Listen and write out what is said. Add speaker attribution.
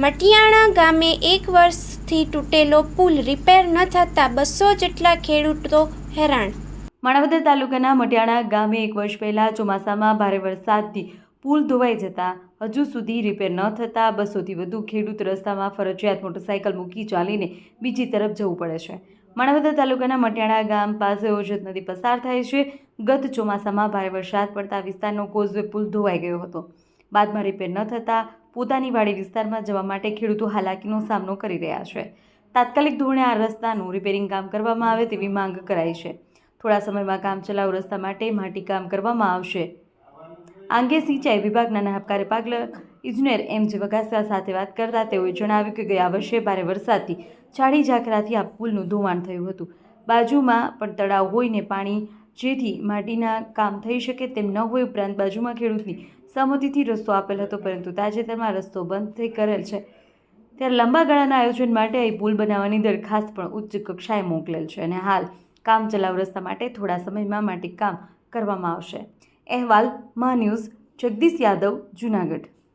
Speaker 1: મટિયાણા ગામે 1 વર્ષથી તૂટેલો પુલ રિપેર ન થતાં 200 જેટલા ખેડૂતો હેરાન।
Speaker 2: માણાવદર તાલુકાના મટિયાણા ગામે 1 વર્ષ પહેલાં ચોમાસામાં ભારે વરસાદથી પુલ ધોવાઈ જતા હજુ સુધી રિપેર ન થતાં 200થી વધુ ખેડૂત રસ્તામાં ફરજિયાત મોટરસાઇકલ મૂકી ચાલીને બીજી તરફ જવું પડે છે। માણાવદર તાલુકાના મટિયાણા ગામ પાસે ઓજત નદી પસાર થાય છે। ગત ચોમાસામાં ભારે વરસાદ પડતા વિસ્તારનો કોઝવે પુલ ધોવાઈ ગયો હતો। બાદમાં રિપેર ન થતાં પોતાની વાડી વિસ્તારમાં જવા માટે ખેડૂતો હાલાકીનો સામનો કરી રહ્યા છે। તાત્કાલિક ધોરણે આ રસ્તાનું રિપેરિંગ કામ કરવામાં આવે તેવી માંગ કરાઈ છે। થોડા સમયમાં કામચલાઉ રસ્તા માટે માટીકામ કરવામાં આવશે। આ અંગે સિંચાઈ વિભાગના નાયબ કાર્યપાલક ઇજનેર M.J. વઘાસિયા સાથે વાત કરતા તેઓએ જણાવ્યું કે ગયા વર્ષે ભારે વરસાદથી છાડી ઝાકરાથી આ પુલનું ધોવાણ થયું હતું। બાજુમાં પણ તળાવ હોય ને પાણી જેથી માટીના કામ થઈ શકે તેમ ન હોય। ઉપરાંત બાજુમાં ખેડૂતની સહમતિથી રસ્તો આપેલ હતો, પરંતુ તાજેતરમાં રસ્તો બંધ કરેલ છે। ત્યારે લાંબા ગાળાના આયોજન માટે અહીં પુલ બનાવવાની દરખાસ્ત પણ ઉચ્ચ કક્ષાએ મોકલેલ છે અને હાલ કામચલાઉ રસ્તા માટે થોડા સમયમાં માટીકામ કરવામાં આવશે। અહેવાલ મહાન્યૂઝ, જગદીશ યાદવ, જૂનાગઢ।